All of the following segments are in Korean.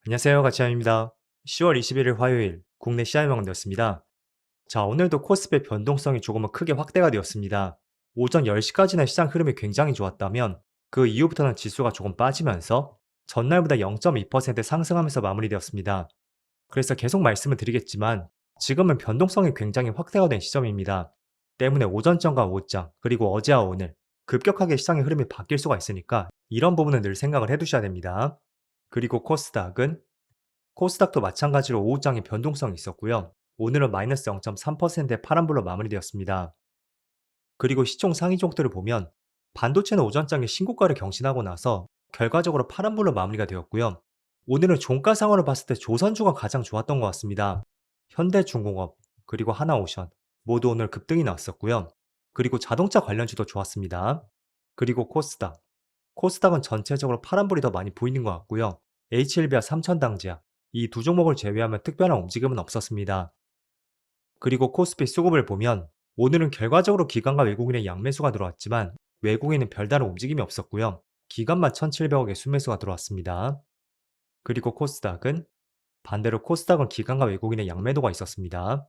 안녕하세요. 가치현입니다. 10월 21일 화요일 국내 시장이 마감되었습니다. 자, 오늘도 코스피 변동성이 조금은 크게 확대가 되었습니다. 오전 10시까지는 시장 흐름이 굉장히 좋았다면 그 이후부터는 지수가 조금 빠지면서 전날보다 0.2% 상승하면서 마무리되었습니다. 그래서 계속 말씀을 드리겠지만 지금은 변동성이 굉장히 확대가 된 시점입니다. 때문에 오전장과 오후장 그리고 어제와 오늘 급격하게 시장의 흐름이 바뀔 수가 있으니까 이런 부분은 늘 생각을 해두셔야 됩니다. 그리고 코스닥도 마찬가지로 오후장에 변동성이 있었고요. 오늘은 마이너스 0.3%의 파란불로 마무리되었습니다. 그리고 시총 상위 종목들을 보면 반도체는 오전장에 신고가를 경신하고 나서 결과적으로 파란불로 마무리가 되었고요. 오늘은 종가상으로 봤을 때 조선주가 가장 좋았던 것 같습니다. 현대중공업, 그리고 하나오션 모두 오늘 급등이 나왔었고요. 그리고 자동차 관련주도 좋았습니다. 그리고 코스닥은 전체적으로 파란불이 더 많이 보이는 것 같고요. HLB와 삼천당제약 이 두 종목을 제외하면 특별한 움직임은 없었습니다. 그리고 코스피 수급을 보면 오늘은 결과적으로 기관과 외국인의 양매수가 들어왔지만 외국인은 별다른 움직임이 없었고요. 기관만 1,700억의 순매수가 들어왔습니다. 그리고 반대로 코스닥은 기관과 외국인의 양매도가 있었습니다.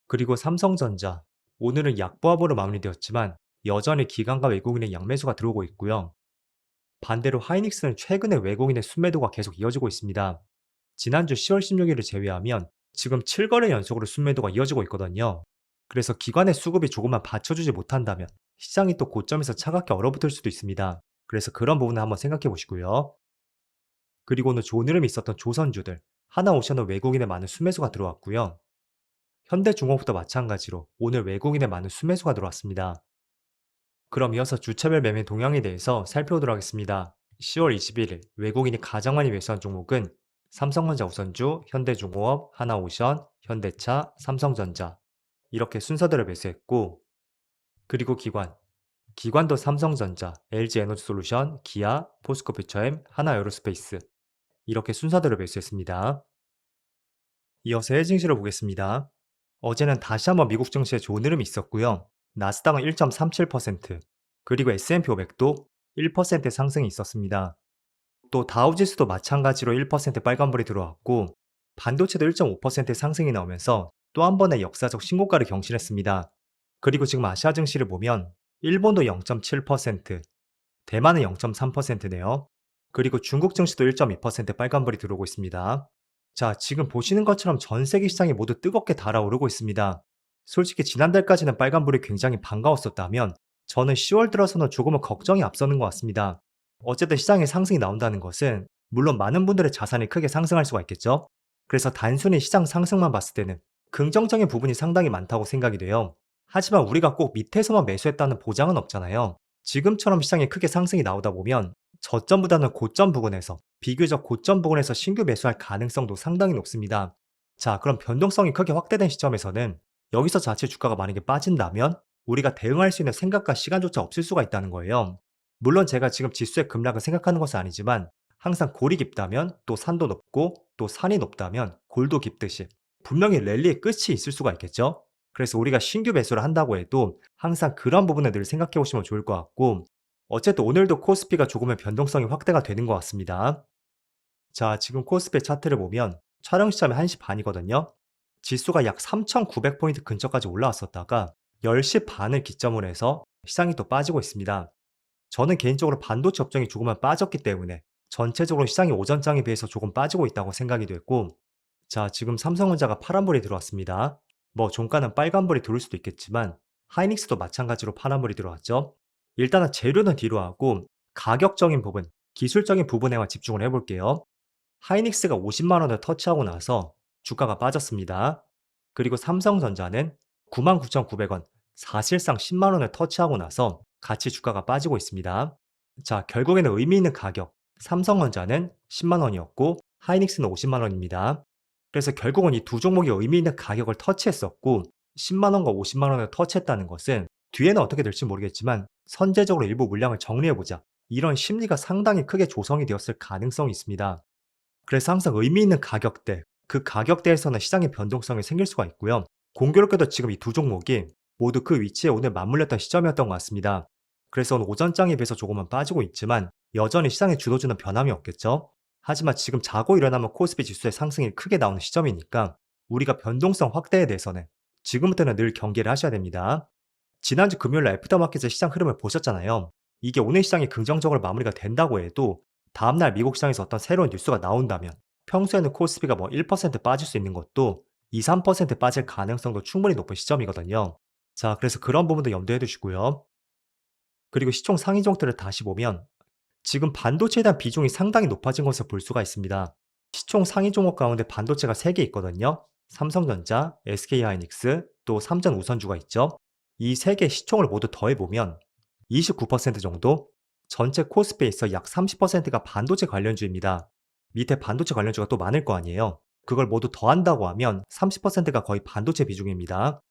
그리고 삼성전자 오늘은 약보합으로 마무리되었지만 여전히 기관과 외국인의 양매수가 들어오고 있고요. 반대로 하이닉스는 최근에 외국인의 순매도가 계속 이어지고 있습니다. 지난주 10월 16일을 제외하면 지금 7거래 연속으로 순매도가 이어지고 있거든요. 그래서 기관의 수급이 조금만 받쳐주지 못한다면 시장이 또 고점에서 차갑게 얼어붙을 수도 있습니다. 그래서 그런 부분을 한번 생각해 보시고요. 그리고 오늘 좋은 흐름이 있었던 조선주들, 하나오션은 외국인의 많은 순매수가 들어왔고요. 현대중공업도 마찬가지로 오늘 외국인의 많은 순매수가 들어왔습니다. 그럼 이어서 주차별 매매 동향에 대해서 살펴보도록 하겠습니다. 10월 21일 외국인이 가장 많이 매수한 종목은 삼성전자 우선주, 현대중공업, 하나오션, 현대차, 삼성전자 이렇게 순서대로 매수했고 그리고 기관도 삼성전자, LG에너지솔루션, 기아, 포스코퓨처엠, 하나에어로스페이스 이렇게 순서대로 매수했습니다. 이어서 해외 증시를 보겠습니다. 어제는 다시 한번 미국 증시에 좋은 흐름이 있었고요. 나스닥은 1.37%, 그리고 S&P 500도 1% 상승이 있었습니다. 또 다우지수도 마찬가지로 1% 빨간불이 들어왔고 반도체도 1.5% 상승이 나오면서 또 한 번의 역사적 신고가를 경신했습니다. 그리고 지금 아시아 증시를 보면 일본도 0.7%, 대만은 0.3%네요. 그리고 중국 증시도 1.2% 빨간불이 들어오고 있습니다. 자, 지금 보시는 것처럼 전 세계 시장이 모두 뜨겁게 달아오르고 있습니다. 솔직히 지난달까지는 빨간불이 굉장히 반가웠었다면 저는 10월 들어서는 조금은 걱정이 앞서는 것 같습니다. 어쨌든 시장에 상승이 나온다는 것은 물론 많은 분들의 자산이 크게 상승할 수가 있겠죠. 그래서 단순히 시장 상승만 봤을 때는 긍정적인 부분이 상당히 많다고 생각이 돼요. 하지만 우리가 꼭 밑에서만 매수했다는 보장은 없잖아요. 지금처럼 시장에 크게 상승이 나오다 보면 저점보다는 고점 부근에서 비교적 고점 부근에서 신규 매수할 가능성도 상당히 높습니다. 자, 그럼 변동성이 크게 확대된 시점에서는 여기서 자체 주가가 만약에 빠진다면 우리가 대응할 수 있는 생각과 시간조차 없을 수가 있다는 거예요. 물론 제가 지금 지수의 급락을 생각하는 것은 아니지만 항상 골이 깊다면 또 산도 높고 또 산이 높다면 골도 깊듯이 분명히 랠리의 끝이 있을 수가 있겠죠. 그래서 우리가 신규 매수를 한다고 해도 항상 그런 부분을 늘 생각해 보시면 좋을 것 같고 어쨌든 오늘도 코스피가 조금의 변동성이 확대가 되는 것 같습니다. 자, 지금 코스피 차트를 보면 촬영 시점이 1시 반이거든요. 지수가 약 3,900포인트 근처까지 올라왔었다가 10시 반을 기점으로 해서 시장이 또 빠지고 있습니다. 저는 개인적으로 반도체 업종이 조금만 빠졌기 때문에 전체적으로 시장이 오전장에 비해서 조금 빠지고 있다고 생각이 됐고 자, 지금 삼성전자가 파란불이 들어왔습니다. 뭐 종가는 빨간불이 들어올 수도 있겠지만 하이닉스도 마찬가지로 파란불이 들어왔죠. 일단은 재료는 뒤로 하고 가격적인 부분, 기술적인 부분에만 집중을 해볼게요. 하이닉스가 50만 원을 터치하고 나서 주가가 빠졌습니다. 그리고 삼성전자는 99,900원, 사실상 10만 원을 터치하고 나서 같이 주가가 빠지고 있습니다. 자, 결국에는 의미 있는 가격, 삼성전자는 10만 원이었고 하이닉스는 50만 원입니다. 그래서 결국은 이 두 종목이 의미 있는 가격을 터치했었고 10만 원과 50만 원을 터치했다는 것은 뒤에는 어떻게 될지 모르겠지만 선제적으로 일부 물량을 정리해보자. 이런 심리가 상당히 크게 조성이 되었을 가능성이 있습니다. 그래서 항상 의미 있는 가격대, 그 가격대에서는 시장의 변동성이 생길 수가 있고요. 공교롭게도 지금 이 두 종목이 모두 그 위치에 오늘 맞물렸던 시점이었던 것 같습니다. 그래서 오늘 오전장에 비해서 조금은 빠지고 있지만 여전히 시장의 주도주는 변함이 없겠죠. 하지만 지금 자고 일어나면 코스피 지수의 상승이 크게 나오는 시점이니까 우리가 변동성 확대에 대해서는 지금부터는 늘 경계를 하셔야 됩니다. 지난주 금요일날 애프터마켓의 시장 흐름을 보셨잖아요. 이게 오늘 시장이 긍정적으로 마무리가 된다고 해도 다음날 미국 시장에서 어떤 새로운 뉴스가 나온다면 평소에는 코스피가 뭐 1% 빠질 수 있는 것도 2, 3% 빠질 가능성도 충분히 높은 시점이거든요. 자, 그래서 그런 부분도 염두해 두시고요. 그리고 시총 상위 종목들을 다시 보면 지금 반도체에 대한 비중이 상당히 높아진 것을 볼 수가 있습니다. 시총 상위 종목 가운데 반도체가 3개 있거든요. 삼성전자, SK하이닉스, 또 삼전우선주가 있죠. 이 3개 시총을 모두 더해보면 29% 정도? 전체 코스피에 있어 약 30%가 반도체 관련주입니다. 밑에 반도체 관련주가 또 많을 거 아니에요. 그걸 모두 더한다고 하면 30%가 거의 반도체 비중입니다.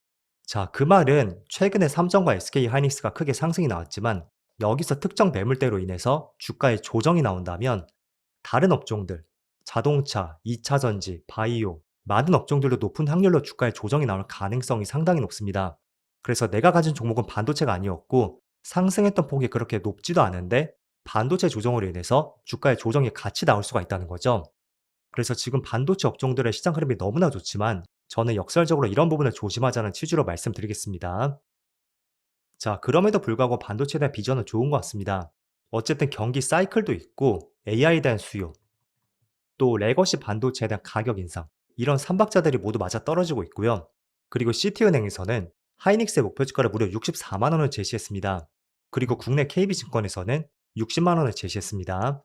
자, 그 말은 최근에 삼성과 SK하이닉스가 크게 상승이 나왔지만 여기서 특정 매물대로 인해서 주가에 조정이 나온다면 다른 업종들, 자동차, 2차 전지, 바이오, 많은 업종들도 높은 확률로 주가에 조정이 나올 가능성이 상당히 높습니다. 그래서 내가 가진 종목은 반도체가 아니었고 상승했던 폭이 그렇게 높지도 않은데 반도체 조정으로 인해서 주가에 조정이 같이 나올 수가 있다는 거죠. 그래서 지금 반도체 업종들의 시장 흐름이 너무나 좋지만 저는 역설적으로 이런 부분을 조심하자는 취지로 말씀드리겠습니다. 자, 그럼에도 불구하고 반도체에 대한 비전은 좋은 것 같습니다. 어쨌든 경기 사이클도 있고 AI에 대한 수요, 또 레거시 반도체에 대한 가격 인상, 이런 삼박자들이 모두 맞아 떨어지고 있고요. 그리고 시티은행에서는 하이닉스의 목표 주가를 무려 64만 원을 제시했습니다. 그리고 국내 KB증권에서는 60만 원을 제시했습니다.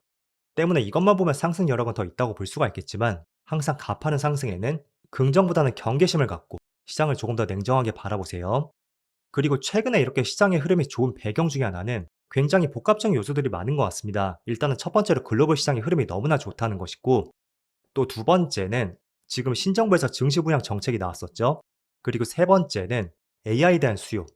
때문에 이것만 보면 상승 여력은 더 있다고 볼 수가 있겠지만 항상 가파른 상승에는 긍정보다는 경계심을 갖고 시장을 조금 더 냉정하게 바라보세요. 그리고 최근에 이렇게 시장의 흐름이 좋은 배경 중에 하나는 굉장히 복합적인 요소들이 많은 것 같습니다. 일단은 첫 번째로 글로벌 시장의 흐름이 너무나 좋다는 것이고, 또 두 번째는 지금 신정부에서 증시 부양 정책이 나왔었죠. 그리고 세 번째는 AI에 대한 수요.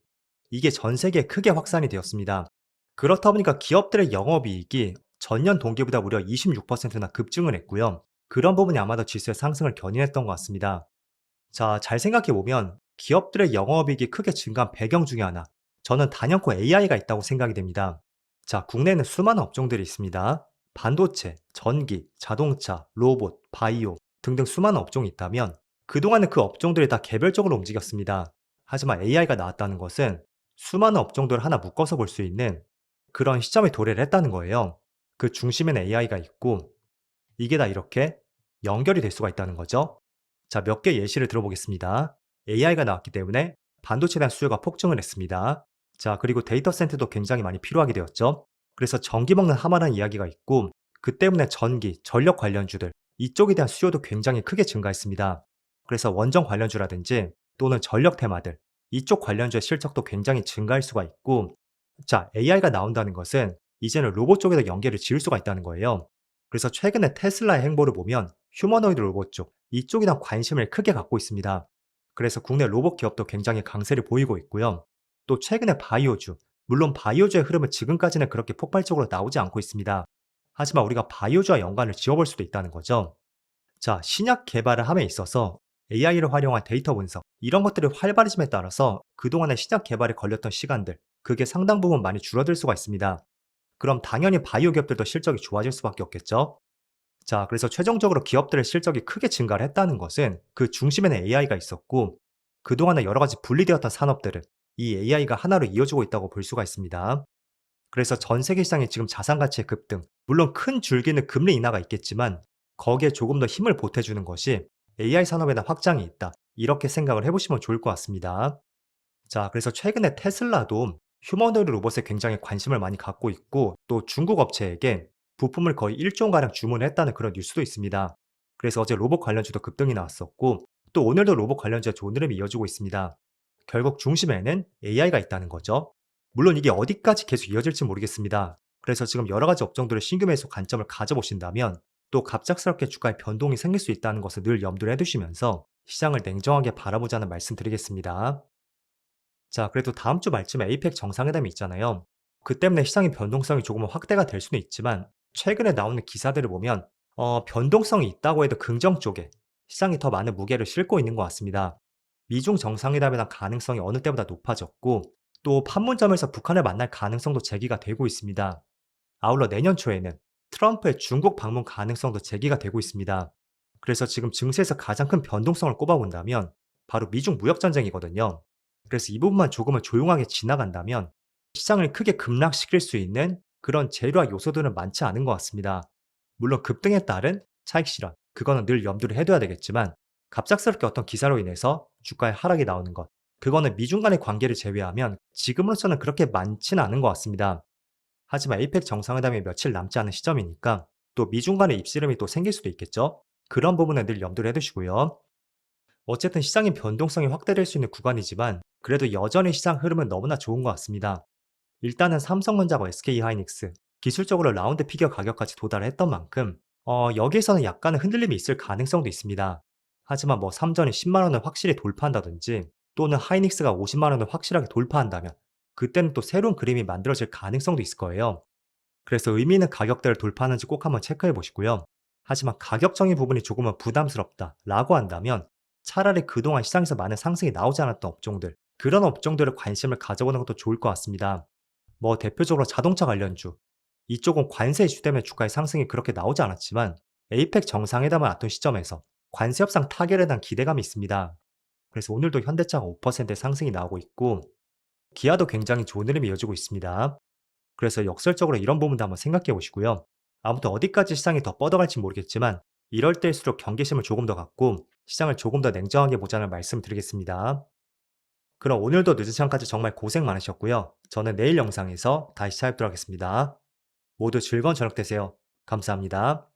이게 전 세계에 크게 확산이 되었습니다. 그렇다 보니까 기업들의 영업이익이 전년 동기보다 무려 26%나 급증을 했고요. 그런 부분이 아마도 지수의 상승을 견인했던 것 같습니다. 자, 잘 생각해 보면 기업들의 영업이익이 크게 증가한 배경 중에 하나, 저는 단연코 AI가 있다고 생각이 됩니다. 자, 국내에는 수많은 업종들이 있습니다. 반도체, 전기, 자동차, 로봇, 바이오 등등 수많은 업종이 있다면 그동안은 그 업종들이 다 개별적으로 움직였습니다. 하지만 AI가 나왔다는 것은 수많은 업종들을 하나 묶어서 볼 수 있는 그런 시점에 도래를 했다는 거예요. 그 중심에는 AI가 있고 이게 다 이렇게 연결이 될 수가 있다는 거죠. 자, 몇 개 예시를 들어보겠습니다. AI가 나왔기 때문에 반도체에 대한 수요가 폭증을 했습니다. 자, 그리고 데이터 센터도 굉장히 많이 필요하게 되었죠. 그래서 전기 먹는 하마라는 이야기가 있고, 그 때문에 전기, 전력 관련주들, 이쪽에 대한 수요도 굉장히 크게 증가했습니다. 그래서 원전 관련주라든지 또는 전력 테마들, 이쪽 관련주의 실적도 굉장히 증가할 수가 있고, 자, AI가 나온다는 것은 이제는 로봇 쪽에도 연계를 지을 수가 있다는 거예요. 그래서 최근에 테슬라의 행보를 보면 휴머노이드 로봇 쪽, 이쪽에 대한 관심을 크게 갖고 있습니다. 그래서 국내 로봇 기업도 굉장히 강세를 보이고 있고요. 또 최근에 바이오주, 물론 바이오주의 흐름은 지금까지는 그렇게 폭발적으로 나오지 않고 있습니다. 하지만 우리가 바이오주와 연관을 지어볼 수도 있다는 거죠. 자, 신약 개발을 함에 있어서 AI를 활용한 데이터 분석, 이런 것들이 활발해짐에 따라서 그동안의 신약 개발에 걸렸던 시간들, 그게 상당 부분 많이 줄어들 수가 있습니다. 그럼 당연히 바이오 기업들도 실적이 좋아질 수밖에 없겠죠? 자, 그래서 최종적으로 기업들의 실적이 크게 증가를 했다는 것은 그 중심에는 AI가 있었고, 그동안에 여러 가지 분리되었던 산업들은 이 AI가 하나로 이어지고 있다고 볼 수가 있습니다. 그래서 전 세계 시장이 지금 자산 가치의 급등, 물론 큰 줄기는 금리 인하가 있겠지만, 거기에 조금 더 힘을 보태주는 것이 AI 산업에 대한 확장이 있다. 이렇게 생각을 해보시면 좋을 것 같습니다. 자, 그래서 최근에 테슬라도 휴머노이드 로봇에 굉장히 관심을 많이 갖고 있고 또 중국 업체에게 부품을 거의 1조 원가량 주문했다는 그런 뉴스도 있습니다. 그래서 어제 로봇 관련주도 급등이 나왔었고 또 오늘도 로봇 관련주의 좋은 흐름이 이어지고 있습니다. 결국 중심에는 AI가 있다는 거죠. 물론 이게 어디까지 계속 이어질지 모르겠습니다. 그래서 지금 여러 가지 업종들의 신규 매수 관점을 가져보신다면 또 갑작스럽게 주가에 변동이 생길 수 있다는 것을 늘 염두에 해두시면서 시장을 냉정하게 바라보자는 말씀 드리겠습니다. 자, 그래도 다음 주 말쯤에 에이펙 정상회담이 있잖아요. 그 때문에 시장의 변동성이 조금은 확대가 될 수는 있지만 최근에 나오는 기사들을 보면 변동성이 있다고 해도 긍정 쪽에 시장이 더 많은 무게를 싣고 있는 것 같습니다. 미중 정상회담에 대한 가능성이 어느 때보다 높아졌고 또 판문점에서 북한을 만날 가능성도 제기가 되고 있습니다. 아울러 내년 초에는 트럼프의 중국 방문 가능성도 제기가 되고 있습니다. 그래서 지금 증시에서 가장 큰 변동성을 꼽아본다면 바로 미중 무역 전쟁이거든요. 그래서 이 부분만 조금은 조용하게 지나간다면 시장을 크게 급락시킬 수 있는 그런 재료와 요소들은 많지 않은 것 같습니다. 물론 급등에 따른 차익 실현, 그거는 늘 염두를 해둬야 되겠지만 갑작스럽게 어떤 기사로 인해서 주가에 하락이 나오는 것, 그거는 미중 간의 관계를 제외하면 지금으로서는 그렇게 많지는 않은 것 같습니다. 하지만 에이펙 정상회담이 며칠 남지 않은 시점이니까 또 미중 간의 입씨름이 또 생길 수도 있겠죠. 그런 부분은 늘 염두를 해두시고요. 어쨌든 시장의 변동성이 확대될 수 있는 구간이지만 그래도 여전히 시장 흐름은 너무나 좋은 것 같습니다. 일단은 삼성전자와 SK하이닉스 기술적으로 라운드 피겨 가격까지 도달을 했던 만큼 여기에서는 약간의 흔들림이 있을 가능성도 있습니다. 하지만 뭐 삼전이 10만 원을 확실히 돌파한다든지 또는 하이닉스가 50만 원을 확실하게 돌파한다면 그때는 또 새로운 그림이 만들어질 가능성도 있을 거예요. 그래서 의미 있는 가격대를 돌파하는지 꼭 한번 체크해 보시고요. 하지만 가격적인 부분이 조금은 부담스럽다라고 한다면 차라리 그동안 시장에서 많은 상승이 나오지 않았던 업종들, 그런 업종들을 관심을 가져보는 것도 좋을 것 같습니다. 뭐 대표적으로 자동차 관련주, 이쪽은 관세 이슈 때문에 주가의 상승이 그렇게 나오지 않았지만 에이펙 정상회담을 앞둔 시점에서 관세 협상 타결에 대한 기대감이 있습니다. 그래서 오늘도 현대차가 5%의 상승이 나오고 있고 기아도 굉장히 좋은 흐름이 이어지고 있습니다. 그래서 역설적으로 이런 부분도 한번 생각해 보시고요. 아무튼 어디까지 시장이 더 뻗어갈지 모르겠지만 이럴 때일수록 경계심을 조금 더 갖고 시장을 조금 더 냉정하게 보자는 말씀 드리겠습니다. 그럼 오늘도 늦은 시간까지 정말 고생 많으셨고요. 저는 내일 영상에서 다시 찾아뵙도록 하겠습니다. 모두 즐거운 저녁 되세요. 감사합니다.